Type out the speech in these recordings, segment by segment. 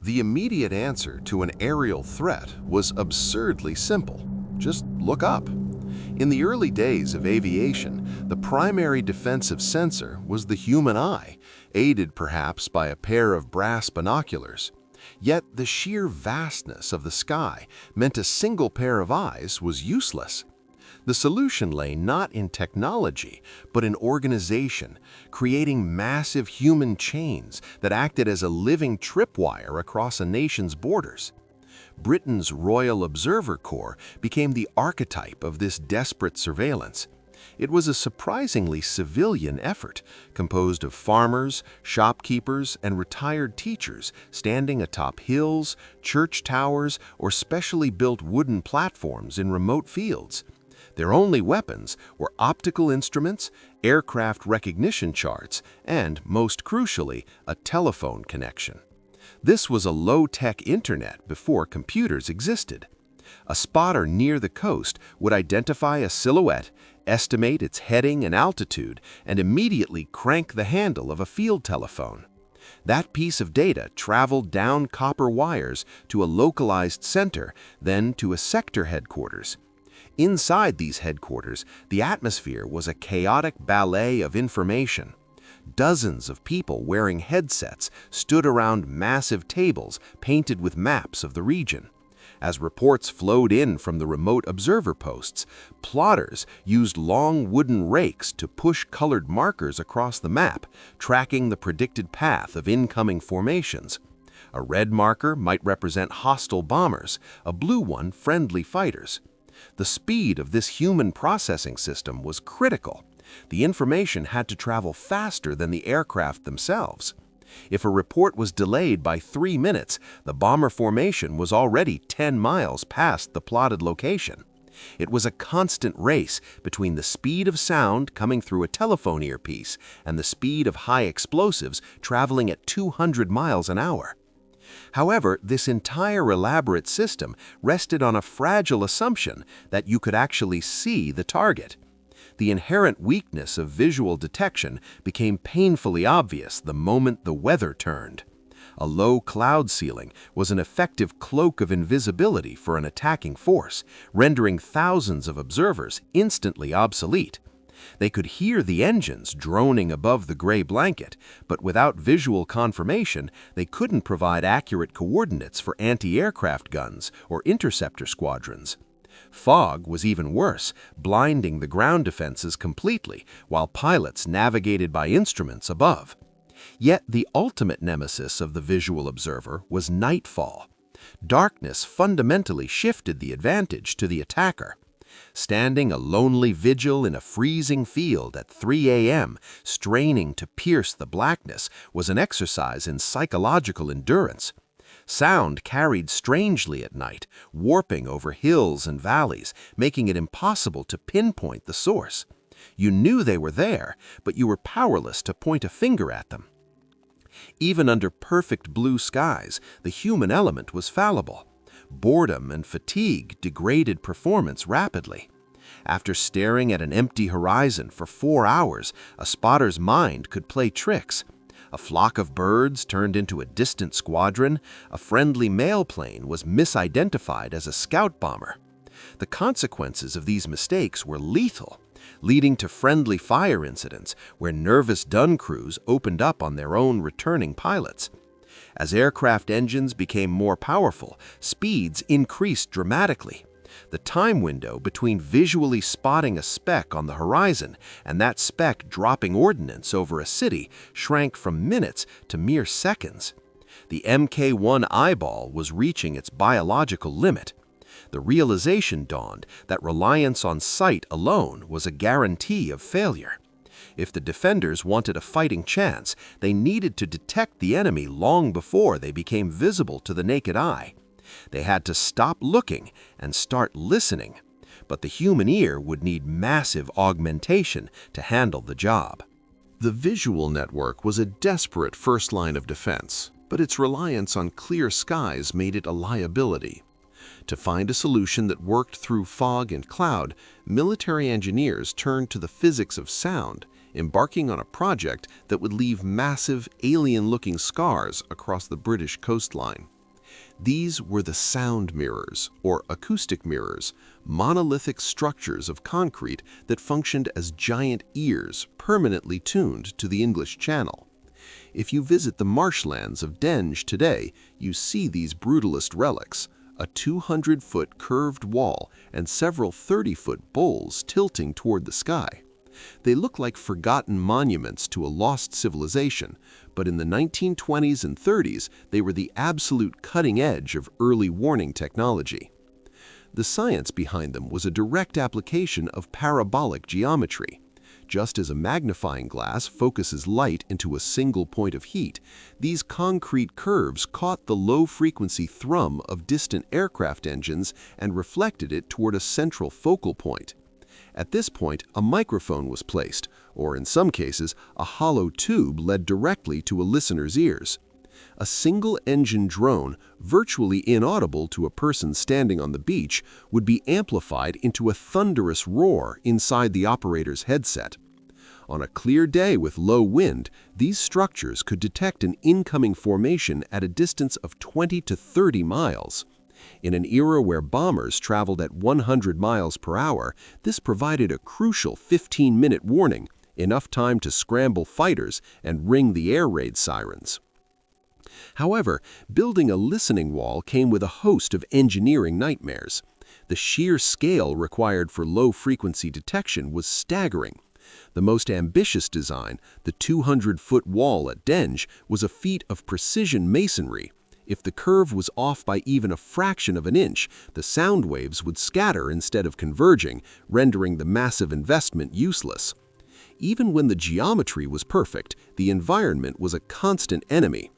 The immediate answer to an aerial threat was absurdly simple. Just look up. In the early days of aviation, the primary defensive sensor was the human eye, aided perhaps by a pair of brass binoculars. Yet the sheer vastness of the sky meant a single pair of eyes was useless. The solution lay not in technology, but in organization, creating massive human chains that acted as a living tripwire across a nation's borders. Britain's Royal Observer Corps became the archetype of this desperate surveillance. It was a surprisingly civilian effort, composed of farmers, shopkeepers, and retired teachers standing atop hills, church towers, or specially built wooden platforms in remote fields. Their only weapons were optical instruments, aircraft recognition charts, and, most crucially, a telephone connection. This was a low-tech internet before computers existed. A spotter near the coast would identify a silhouette, estimate its heading and altitude, and immediately crank the handle of a field telephone. That piece of data traveled down copper wires to a localized center, then to a sector headquarters. Inside these headquarters, the atmosphere was a chaotic ballet of information. Dozens of people wearing headsets stood around massive tables painted with maps of the region. As reports flowed in from the remote observer posts, plotters used long wooden rakes to push colored markers across the map, tracking the predicted path of incoming formations. A red marker might represent hostile bombers, a blue one friendly fighters. The speed of this human processing system was critical. The information had to travel faster than the aircraft themselves. If a report was delayed by 3 minutes, the bomber formation was already 10 miles past the plotted location. It was a constant race between the speed of sound coming through a telephone earpiece and the speed of high explosives traveling at 200 miles an hour. However, this entire elaborate system rested on a fragile assumption that you could actually see the target. The inherent weakness of visual detection became painfully obvious the moment the weather turned. A low cloud ceiling was an effective cloak of invisibility for an attacking force, rendering thousands of observers instantly obsolete. They could hear the engines droning above the gray blanket, but without visual confirmation, they couldn't provide accurate coordinates for anti-aircraft guns or interceptor squadrons. Fog was even worse, blinding the ground defenses completely, while pilots navigated by instruments above. Yet the ultimate nemesis of the visual observer was nightfall. Darkness fundamentally shifted the advantage to the attacker. Standing a lonely vigil in a freezing field at 3 a.m., straining to pierce the blackness, was an exercise in psychological endurance. Sound carried strangely at night, warping over hills and valleys, making it impossible to pinpoint the source. You knew they were there, but you were powerless to point a finger at them. Even under perfect blue skies, the human element was fallible. Boredom and fatigue degraded performance rapidly. After staring at an empty horizon for 4 hours, a spotter's mind could play tricks. A flock of birds turned into a distant squadron, a friendly mail plane was misidentified as a scout bomber. The consequences of these mistakes were lethal, leading to friendly fire incidents where nervous dun crews opened up on their own returning pilots. As aircraft engines became more powerful, speeds increased dramatically. The time window between visually spotting a speck on the horizon and that speck dropping ordnance over a city shrank from minutes to mere seconds. The Mk1 eyeball was reaching its biological limit. The realization dawned that reliance on sight alone was a guarantee of failure. If the defenders wanted a fighting chance, they needed to detect the enemy long before they became visible to the naked eye. They had to stop looking and start listening, but the human ear would need massive augmentation to handle the job. The visual network was a desperate first line of defense, but its reliance on clear skies made it a liability. To find a solution that worked through fog and cloud, military engineers turned to the physics of sound, embarking on a project that would leave massive, alien-looking scars across the British coastline. These were the sound mirrors, or acoustic mirrors, monolithic structures of concrete that functioned as giant ears permanently tuned to the English Channel. If you visit the marshlands of Denge today, you see these brutalist relics, a 200-foot curved wall and several 30-foot bowls tilting toward the sky. They look like forgotten monuments to a lost civilization, but in the 1920s and 30s, they were the absolute cutting edge of early warning technology. The science behind them was a direct application of parabolic geometry. Just as a magnifying glass focuses light into a single point of heat, these concrete curves caught the low-frequency thrum of distant aircraft engines and reflected it toward a central focal point. At this point, a microphone was placed, or in some cases, a hollow tube led directly to a listener's ears. A single-engine drone, virtually inaudible to a person standing on the beach, would be amplified into a thunderous roar inside the operator's headset. On a clear day with low wind, these structures could detect an incoming formation at a distance of 20 to 30 miles. In an era where bombers traveled at 100 miles per hour, this provided a crucial 15-minute warning, enough time to scramble fighters and ring the air raid sirens. However, building a listening wall came with a host of engineering nightmares. The sheer scale required for low-frequency detection was staggering. The most ambitious design, the 200-foot wall at Denge, was a feat of precision masonry. If the curve was off by even a fraction of an inch, the sound waves would scatter instead of converging, rendering the massive investment useless. Even when the geometry was perfect, the environment was a constant enemy.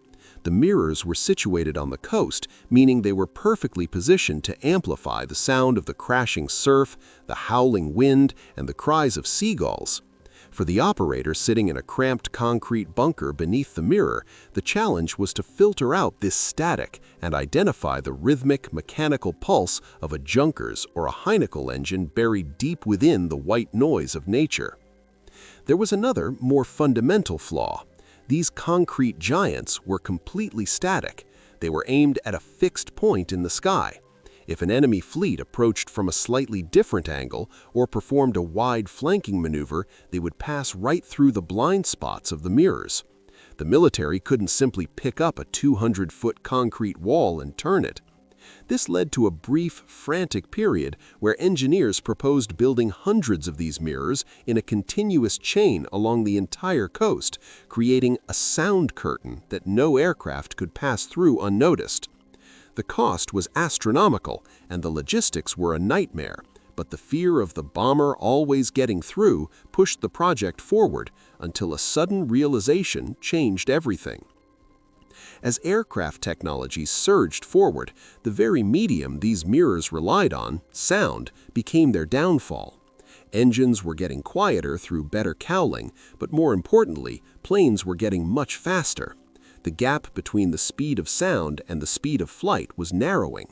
The mirrors were situated on the coast, meaning they were perfectly positioned to amplify the sound of the crashing surf, the howling wind, and the cries of seagulls. For the operator sitting in a cramped concrete bunker beneath the mirror, the challenge was to filter out this static and identify the rhythmic, mechanical pulse of a Junkers or a Heinkel engine buried deep within the white noise of nature. There was another, more fundamental flaw. These concrete giants were completely static. They were aimed at a fixed point in the sky. If an enemy fleet approached from a slightly different angle or performed a wide flanking maneuver, they would pass right through the blind spots of the mirrors. The military couldn't simply pick up a 200-foot concrete wall and turn it. This led to a brief, frantic period where engineers proposed building hundreds of these mirrors in a continuous chain along the entire coast, creating a sound curtain that no aircraft could pass through unnoticed. The cost was astronomical, and the logistics were a nightmare, but the fear of the bomber always getting through pushed the project forward until a sudden realization changed everything. As aircraft technology surged forward, the very medium these mirrors relied on, sound, became their downfall. Engines were getting quieter through better cowling, but more importantly, planes were getting much faster. The gap between the speed of sound and the speed of flight was narrowing.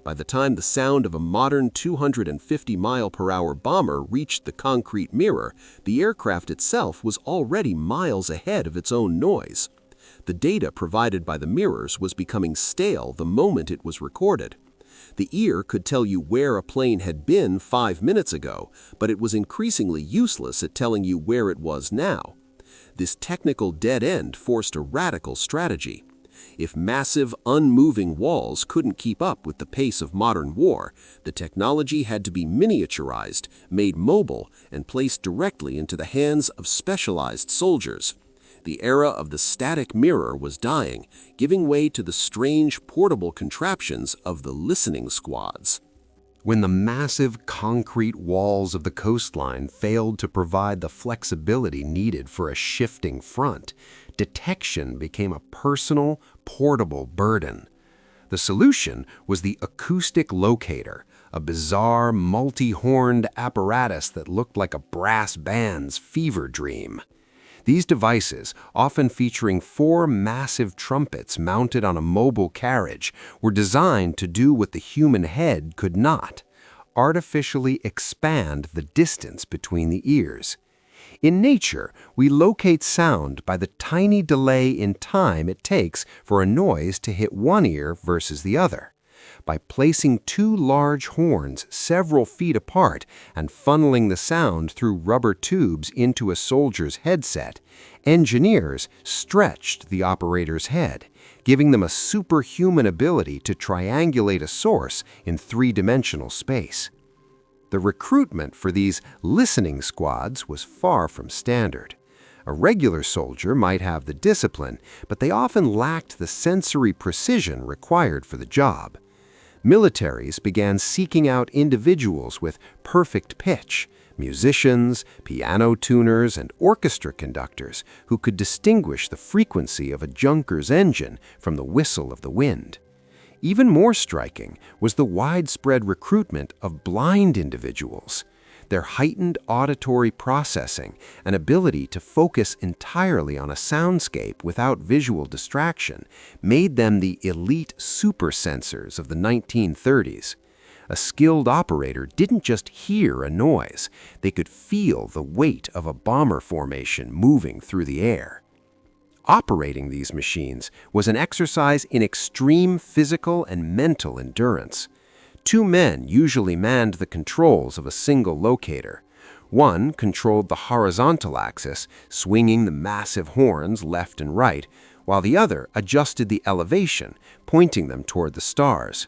By the time the sound of a modern 250-mile-per-hour bomber reached the concrete mirror, the aircraft itself was already miles ahead of its own noise. The data provided by the mirrors was becoming stale the moment it was recorded. The ear could tell you where a plane had been 5 minutes ago, but it was increasingly useless at telling you where it was now. This technical dead end forced a radical strategy. If massive, unmoving walls couldn't keep up with the pace of modern war, the technology had to be miniaturized, made mobile, and placed directly into the hands of specialized soldiers. The era of the static mirror was dying, giving way to the strange portable contraptions of the listening squads. When the massive concrete walls of the coastline failed to provide the flexibility needed for a shifting front, detection became a personal, portable burden. The solution was the acoustic locator, a bizarre, multi-horned apparatus that looked like a brass band's fever dream. These devices, often featuring 4 massive trumpets mounted on a mobile carriage, were designed to do what the human head could not: artificially expand the distance between the ears. In nature, we locate sound by the tiny delay in time it takes for a noise to hit one ear versus the other. By placing two large horns several feet apart and funneling the sound through rubber tubes into a soldier's headset, engineers stretched the operator's head, giving them a superhuman ability to triangulate a source in three-dimensional space. The recruitment for these listening squads was far from standard. A regular soldier might have the discipline, but they often lacked the sensory precision required for the job. Militaries began seeking out individuals with perfect pitch, musicians, piano tuners, and orchestra conductors who could distinguish the frequency of a junker's engine from the whistle of the wind. Even more striking was the widespread recruitment of blind individuals. Their heightened auditory processing and ability to focus entirely on a soundscape without visual distraction made them the elite supersensors of the 1930s. A skilled operator didn't just hear a noise, they could feel the weight of a bomber formation moving through the air. Operating these machines was an exercise in extreme physical and mental endurance. Two men usually manned the controls of a single locator. One controlled the horizontal axis, swinging the massive horns left and right, while the other adjusted the elevation, pointing them toward the stars.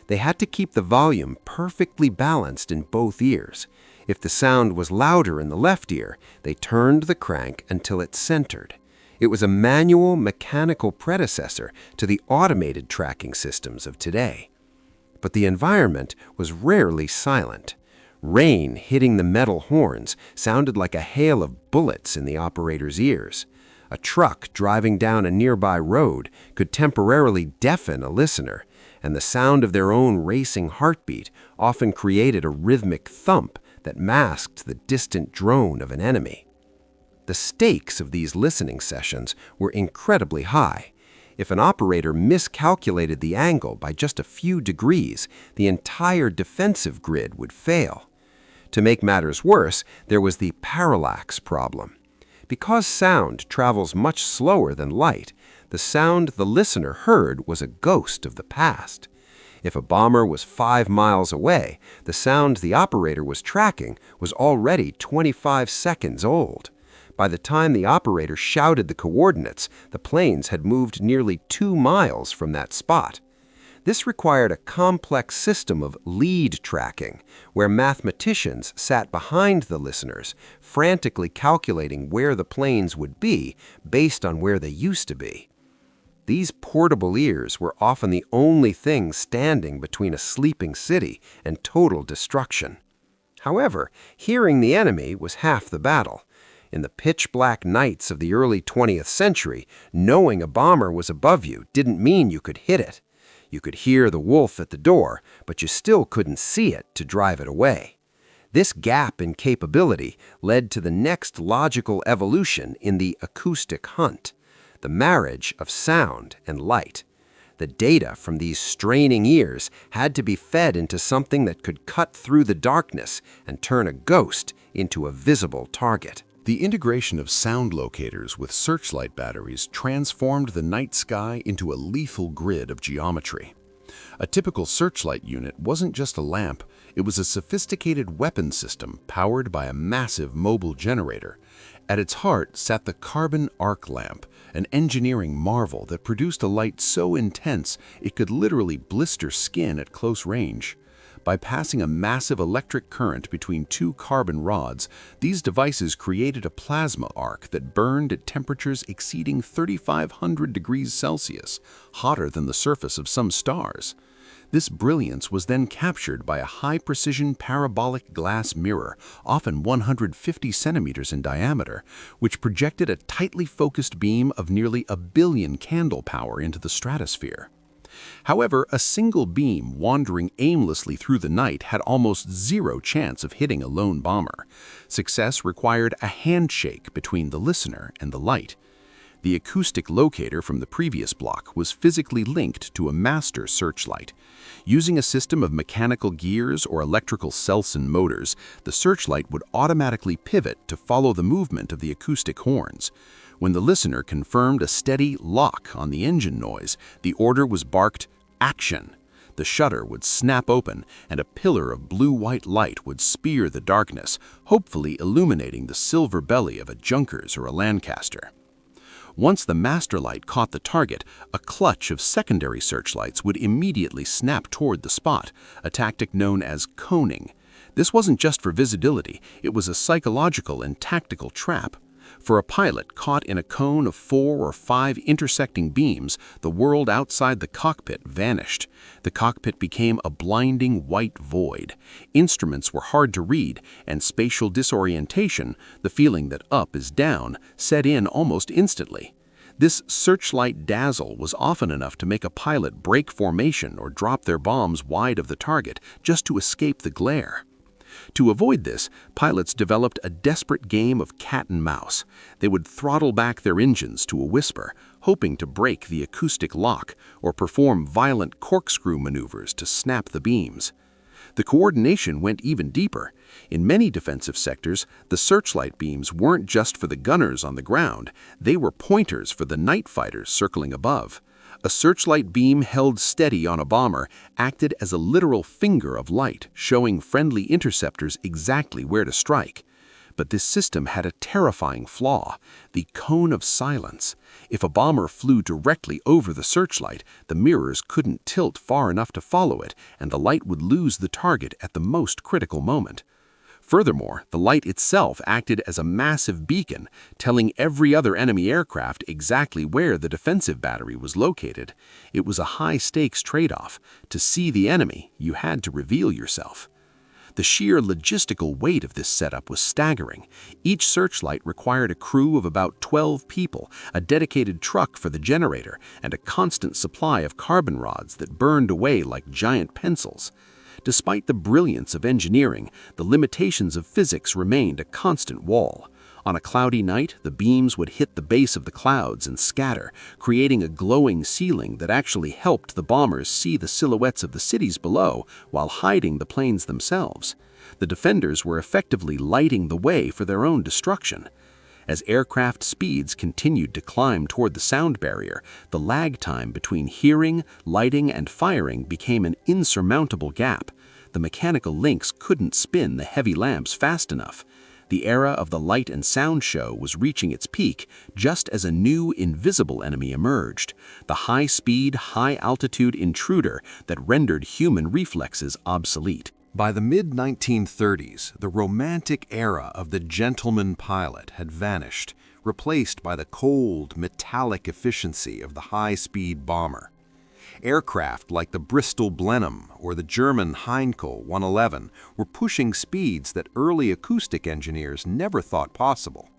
They had to keep the volume perfectly balanced in both ears. If the sound was louder in the left ear, they turned the crank until it centered. It was a manual, mechanical predecessor to the automated tracking systems of today. But the environment was rarely silent. Rain hitting the metal horns sounded like a hail of bullets in the operator's ears. A truck driving down a nearby road could temporarily deafen a listener, and the sound of their own racing heartbeat often created a rhythmic thump that masked the distant drone of an enemy. The stakes of these listening sessions were incredibly high. If an operator miscalculated the angle by just a few degrees, the entire defensive grid would fail. To make matters worse, there was the parallax problem. Because sound travels much slower than light, the sound the listener heard was a ghost of the past. If a bomber was 5 miles away, the sound the operator was tracking was already 25 seconds old. By the time the operator shouted the coordinates, the planes had moved nearly 2 miles from that spot. This required a complex system of lead tracking, where mathematicians sat behind the listeners, frantically calculating where the planes would be based on where they used to be. These portable ears were often the only thing standing between a sleeping city and total destruction. However, hearing the enemy was half the battle. In the pitch-black nights of the early 20th century, knowing a bomber was above you didn't mean you could hit it. You could hear the wolf at the door, but you still couldn't see it to drive it away. This gap in capability led to the next logical evolution in the acoustic hunt, the marriage of sound and light. The data from these straining ears had to be fed into something that could cut through the darkness and turn a ghost into a visible target. The integration of sound locators with searchlight batteries transformed the night sky into a lethal grid of geometry. A typical searchlight unit wasn't just a lamp, it was a sophisticated weapon system powered by a massive mobile generator. At its heart sat the carbon arc lamp, an engineering marvel that produced a light so intense it could literally blister skin at close range. By passing a massive electric current between two carbon rods, these devices created a plasma arc that burned at temperatures exceeding 3,500 degrees Celsius, hotter than the surface of some stars. This brilliance was then captured by a high-precision parabolic glass mirror, often 150 centimeters in diameter, which projected a tightly focused beam of nearly 1 billion candle power into the stratosphere. However, a single beam wandering aimlessly through the night had almost zero chance of hitting a lone bomber. Success required a handshake between the listener and the light. The acoustic locator from the previous block was physically linked to a master searchlight. Using a system of mechanical gears or electrical Selson motors, the searchlight would automatically pivot to follow the movement of the acoustic horns. When the listener confirmed a steady lock on the engine noise, the order was barked, "Action!" The shutter would snap open, and a pillar of blue-white light would spear the darkness, hopefully illuminating the silver belly of a Junkers or a Lancaster. Once the master light caught the target, a clutch of secondary searchlights would immediately snap toward the spot, a tactic known as coning. This wasn't just for visibility, it was a psychological and tactical trap. For a pilot caught in a cone of 4 or 5 intersecting beams, the world outside the cockpit vanished. The cockpit became a blinding white void. Instruments were hard to read, and spatial disorientation, the feeling that up is down, set in almost instantly. This searchlight dazzle was often enough to make a pilot break formation or drop their bombs wide of the target just to escape the glare. To avoid this, pilots developed a desperate game of cat and mouse. They would throttle back their engines to a whisper, hoping to break the acoustic lock or perform violent corkscrew maneuvers to snap the beams. The coordination went even deeper. In many defensive sectors, the searchlight beams weren't just for the gunners on the ground, they were pointers for the night fighters circling above. A searchlight beam held steady on a bomber acted as a literal finger of light, showing friendly interceptors exactly where to strike. But this system had a terrifying flaw, the cone of silence. If a bomber flew directly over the searchlight, the mirrors couldn't tilt far enough to follow it, and the light would lose the target at the most critical moment. Furthermore, the light itself acted as a massive beacon, telling every other enemy aircraft exactly where the defensive battery was located. It was a high-stakes trade-off. To see the enemy, you had to reveal yourself. The sheer logistical weight of this setup was staggering. Each searchlight required a crew of about 12 people, a dedicated truck for the generator, and a constant supply of carbon rods that burned away like giant pencils. Despite the brilliance of engineering, the limitations of physics remained a constant wall. On a cloudy night, the beams would hit the base of the clouds and scatter, creating a glowing ceiling that actually helped the bombers see the silhouettes of the cities below while hiding the planes themselves. The defenders were effectively lighting the way for their own destruction. As aircraft speeds continued to climb toward the sound barrier, the lag time between hearing, lighting, and firing became an insurmountable gap. The mechanical links couldn't spin the heavy lamps fast enough. The era of the light and sound show was reaching its peak just as a new invisible enemy emerged, the high-speed, high-altitude intruder that rendered human reflexes obsolete. By the mid-1930s, the romantic era of the gentleman pilot had vanished, replaced by the cold, metallic efficiency of the high-speed bomber. Aircraft like the Bristol Blenheim or the German Heinkel 111 were pushing speeds that early acoustic engineers never thought possible.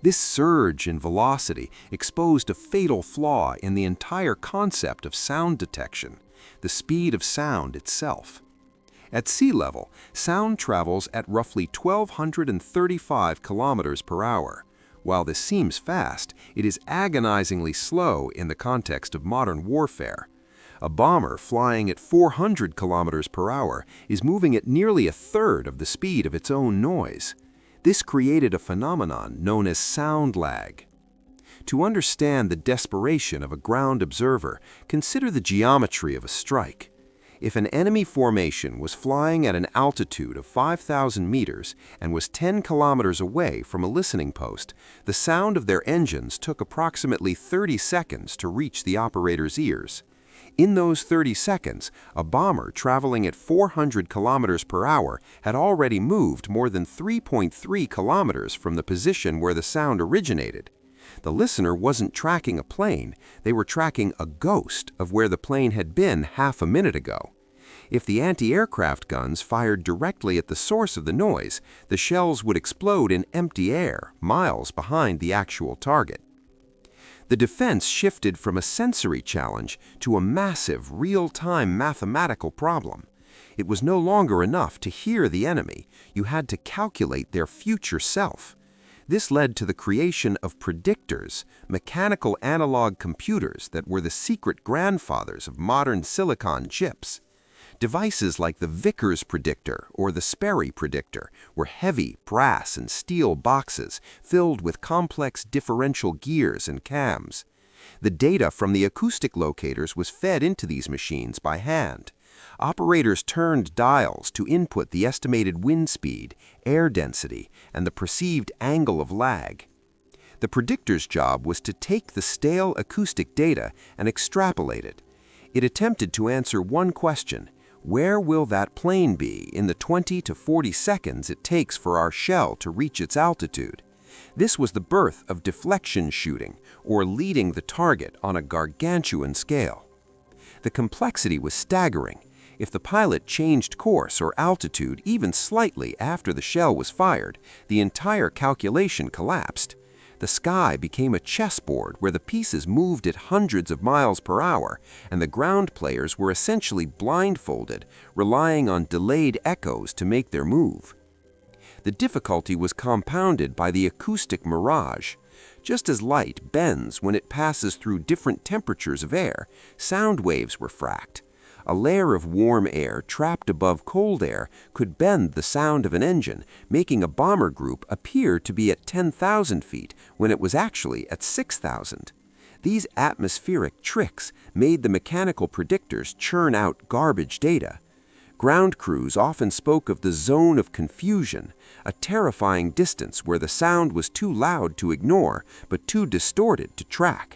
This surge in velocity exposed a fatal flaw in the entire concept of sound detection, the speed of sound itself. At sea level, sound travels at roughly 1,235 kilometers per hour. While this seems fast, it is agonizingly slow in the context of modern warfare. A bomber flying at 400 kilometers per hour is moving at nearly a third of the speed of its own noise. This created a phenomenon known as sound lag. To understand the desperation of a ground observer, consider the geometry of a strike. If an enemy formation was flying at an altitude of 5,000 meters and was 10 kilometers away from a listening post, the sound of their engines took approximately 30 seconds to reach the operator's ears. In those 30 seconds, a bomber traveling at 400 kilometers per hour had already moved more than 3.3 kilometers from the position where the sound originated. The listener wasn't tracking a plane, they were tracking a ghost of where the plane had been half a minute ago. If the anti-aircraft guns fired directly at the source of the noise, the shells would explode in empty air, miles behind the actual target. The defense shifted from a sensory challenge to a massive, real-time mathematical problem. It was no longer enough to hear the enemy, you had to calculate their future self. This led to the creation of predictors, mechanical analog computers that were the secret grandfathers of modern silicon chips. Devices like the Vickers predictor or the Sperry predictor were heavy brass and steel boxes filled with complex differential gears and cams. The data from the acoustic locators was fed into these machines by hand. Operators turned dials to input the estimated wind speed, air density, and the perceived angle of lag. The predictor's job was to take the stale acoustic data and extrapolate it. It attempted to answer one question: where will that plane be in the 20 to 40 seconds it takes for our shell to reach its altitude? This was the birth of deflection shooting, or leading the target on a gargantuan scale. The complexity was staggering. If the pilot changed course or altitude even slightly after the shell was fired, the entire calculation collapsed. The sky became a chessboard where the pieces moved at hundreds of miles per hour, and the ground players were essentially blindfolded, relying on delayed echoes to make their move. The difficulty was compounded by the acoustic mirage. Just as light bends when it passes through different temperatures of air, sound waves were fracked. A layer of warm air trapped above cold air could bend the sound of an engine, making a bomber group appear to be at 10,000 feet when it was actually at 6,000. These atmospheric tricks made the mechanical predictors churn out garbage data. Ground crews often spoke of the zone of confusion, a terrifying distance where the sound was too loud to ignore but too distorted to track.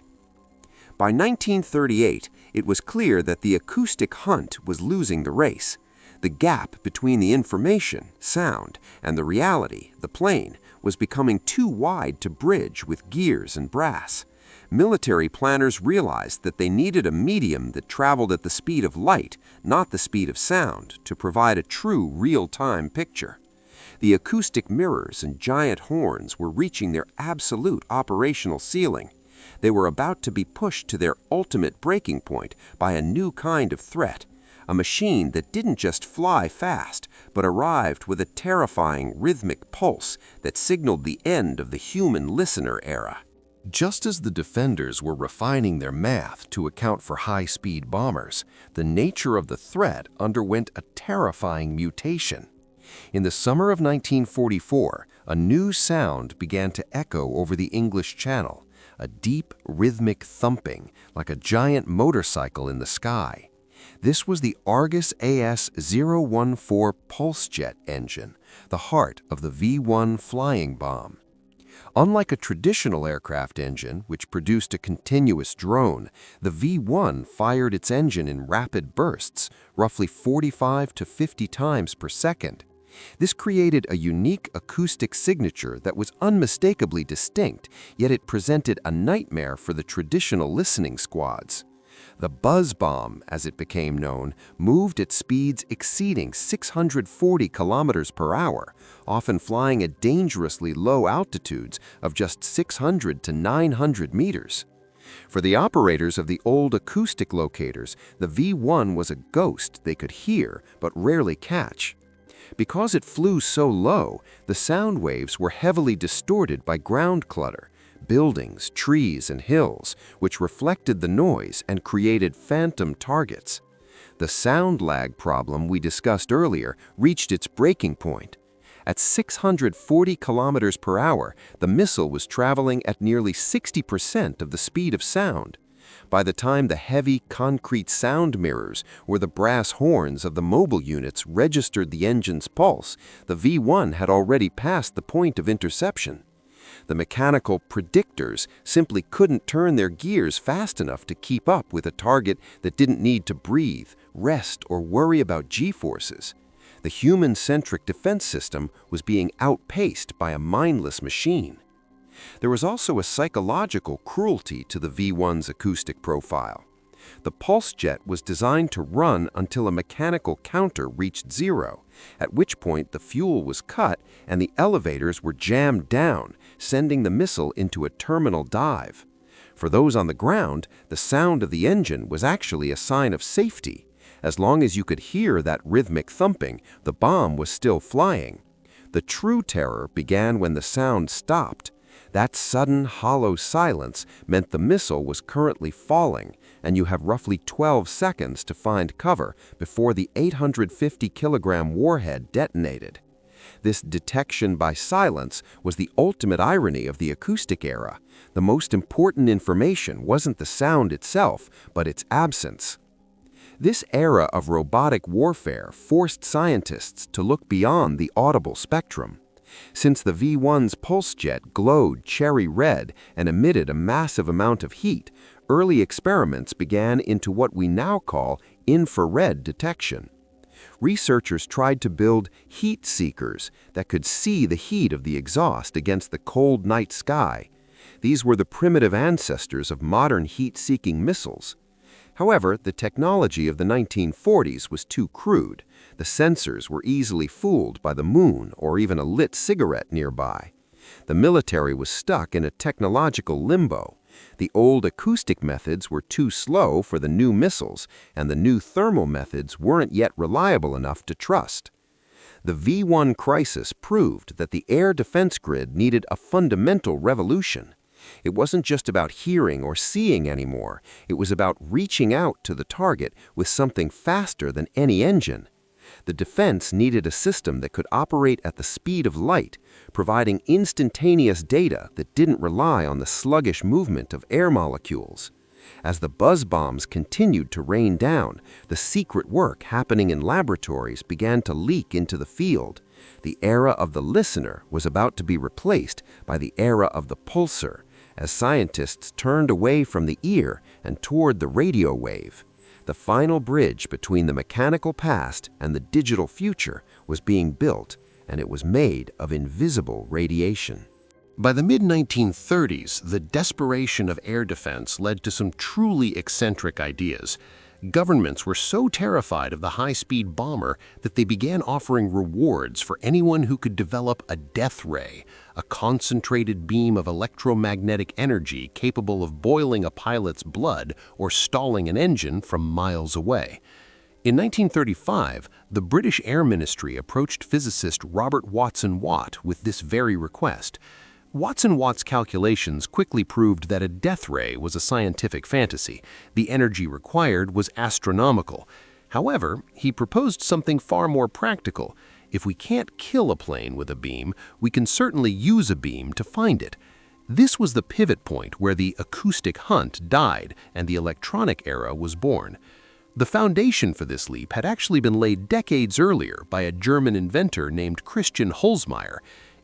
By 1938, it was clear that the acoustic hunt was losing the race. The gap between the information, sound, and the reality, the plane, was becoming too wide to bridge with gears and brass. Military planners realized that they needed a medium that traveled at the speed of light, not the speed of sound, to provide a true real-time picture. The acoustic mirrors and giant horns were reaching their absolute operational ceiling. They were about to be pushed to their ultimate breaking point by a new kind of threat, a machine that didn't just fly fast, but arrived with a terrifying rhythmic pulse that signaled the end of the human listener era. Just as the defenders were refining their math to account for high-speed bombers, the nature of the threat underwent a terrifying mutation. In the summer of 1944, a new sound began to echo over the English Channel, a deep, rhythmic thumping, like a giant motorcycle in the sky. This was the Argus AS-014 pulse jet engine, the heart of the V-1 flying bomb. Unlike a traditional aircraft engine, which produced a continuous drone, the V-1 fired its engine in rapid bursts, roughly 45 to 50 times per second. This created a unique acoustic signature that was unmistakably distinct, yet it presented a nightmare for the traditional listening squads. The buzz bomb, as it became known, moved at speeds exceeding 640 kilometers per hour, often flying at dangerously low altitudes of just 600 to 900 meters. For the operators of the old acoustic locators, the V-1 was a ghost they could hear but rarely catch. Because it flew so low, the sound waves were heavily distorted by ground clutter, buildings, trees, and hills, which reflected the noise and created phantom targets. The sound lag problem we discussed earlier reached its breaking point. At 640 kilometers per hour, the missile was traveling at nearly 60% of the speed of sound. By the time the heavy concrete sound mirrors or the brass horns of the mobile units registered the engine's pulse, the V-1 had already passed the point of interception. The mechanical predictors simply couldn't turn their gears fast enough to keep up with a target that didn't need to breathe, rest, or worry about G-forces. The human-centric defense system was being outpaced by a mindless machine. There was also a psychological cruelty to the V-1's acoustic profile. The pulse jet was designed to run until a mechanical counter reached zero, at which point the fuel was cut and the elevators were jammed down, sending the missile into a terminal dive. For those on the ground, the sound of the engine was actually a sign of safety. As long as you could hear that rhythmic thumping, the bomb was still flying. The true terror began when the sound stopped. That sudden, hollow silence meant the missile was currently falling, and you have roughly 12 seconds to find cover before the 850-kilogram warhead detonated. This detection by silence was the ultimate irony of the acoustic era. The most important information wasn't the sound itself, but its absence. This era of robotic warfare forced scientists to look beyond the audible spectrum. Since the V-1's pulse jet glowed cherry red and emitted a massive amount of heat, early experiments began into what we now call infrared detection. Researchers tried to build heat seekers that could see the heat of the exhaust against the cold night sky. These were the primitive ancestors of modern heat-seeking missiles. However, the technology of the 1940s was too crude. The sensors were easily fooled by the moon or even a lit cigarette nearby. The military was stuck in a technological limbo. The old acoustic methods were too slow for the new missiles, and the new thermal methods weren't yet reliable enough to trust. The V-1 crisis proved that the air defense grid needed a fundamental revolution. It wasn't just about hearing or seeing anymore. It was about reaching out to the target with something faster than any engine. The defense needed a system that could operate at the speed of light, providing instantaneous data that didn't rely on the sluggish movement of air molecules. As the buzz bombs continued to rain down, the secret work happening in laboratories began to leak into the field. The era of the listener was about to be replaced by the era of the pulsar, as scientists turned away from the ear and toward the radio wave. The final bridge between the mechanical past and the digital future was being built, and it was made of invisible radiation. By the mid-1930s, the desperation of air defense led to some truly eccentric ideas. Governments were so terrified of the high-speed bomber that they began offering rewards for anyone who could develop a death ray, a concentrated beam of electromagnetic energy capable of boiling a pilot's blood or stalling an engine from miles away. In 1935, the British Air Ministry approached physicist Robert Watson-Watt with this very request. Watson-Watt's calculations quickly proved that a death ray was a scientific fantasy. The energy required was astronomical. However, he proposed something far more practical. If we can't kill a plane with a beam, we can certainly use a beam to find it. This was the pivot point where the acoustic hunt died and the electronic era was born. The foundation for this leap had actually been laid decades earlier by a German inventor named Christian Holzmeier.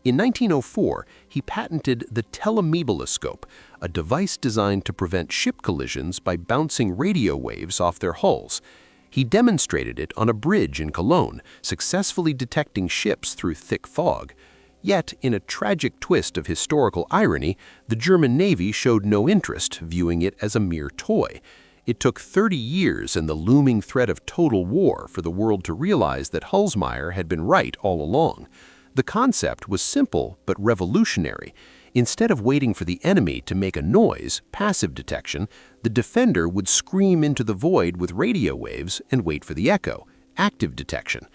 In 1904, he patented the telemebaloscope, a device designed to prevent ship collisions by bouncing radio waves off their hulls. He demonstrated it on a bridge in Cologne, successfully detecting ships through thick fog. Yet, in a tragic twist of historical irony, the German Navy showed no interest, viewing it as a mere toy. It took 30 years and the looming threat of total war for the world to realize that Holzmeier had been right all along. The concept was simple but revolutionary. Instead of waiting for the enemy to make a noise, passive detection, the defender would scream into the void with radio waves and wait for the echo, active detection.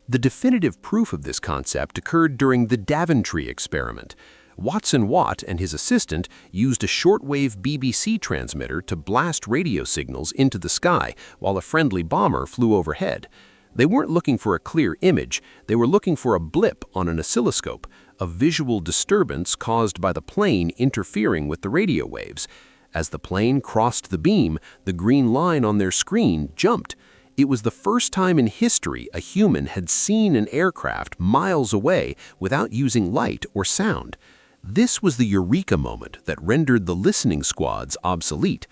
The definitive proof of this concept occurred during the Daventry experiment. Watson-Watt and his assistant used a shortwave BBC transmitter to blast radio signals into the sky while a friendly bomber flew overhead. They weren't looking for a clear image, they were looking for a blip on an oscilloscope, a visual disturbance caused by the plane interfering with the radio waves. As the plane crossed the beam, the green line on their screen jumped. It was the first time in history a human had seen an aircraft miles away without using light or sound. This was the eureka moment that rendered the listening squads obsolete.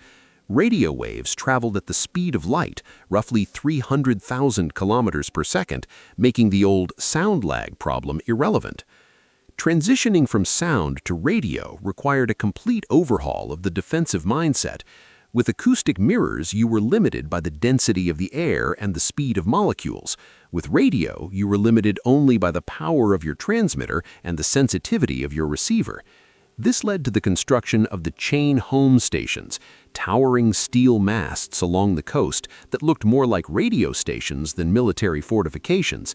Radio waves traveled at the speed of light, roughly 300,000 kilometers per second, making the old sound lag problem irrelevant. Transitioning from sound to radio required a complete overhaul of the defensive mindset. With acoustic mirrors, you were limited by the density of the air and the speed of molecules. With radio, you were limited only by the power of your transmitter and the sensitivity of your receiver. This led to the construction of the chain home stations, towering steel masts along the coast that looked more like radio stations than military fortifications.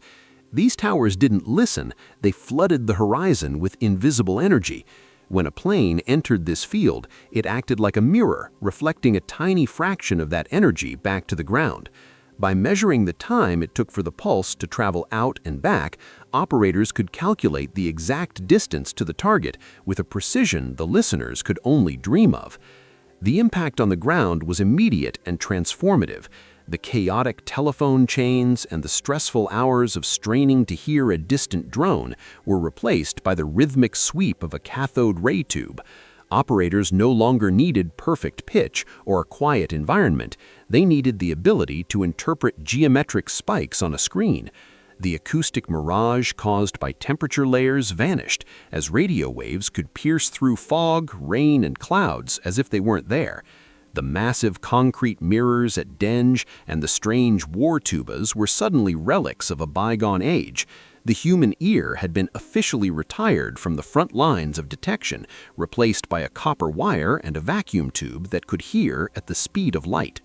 These towers didn't listen, they flooded the horizon with invisible energy. When a plane entered this field, it acted like a mirror, reflecting a tiny fraction of that energy back to the ground. By measuring the time it took for the pulse to travel out and back, operators could calculate the exact distance to the target with a precision the listeners could only dream of. The impact on the ground was immediate and transformative. The chaotic telephone chains and the stressful hours of straining to hear a distant drone were replaced by the rhythmic sweep of a cathode ray tube. Operators no longer needed perfect pitch or a quiet environment. They needed the ability to interpret geometric spikes on a screen. The acoustic mirage caused by temperature layers vanished, as radio waves could pierce through fog, rain, and clouds as if they weren't there. The massive concrete mirrors at Denge and the strange war tubas were suddenly relics of a bygone age. The human ear had been officially retired from the front lines of detection, replaced by a copper wire and a vacuum tube that could hear at the speed of light.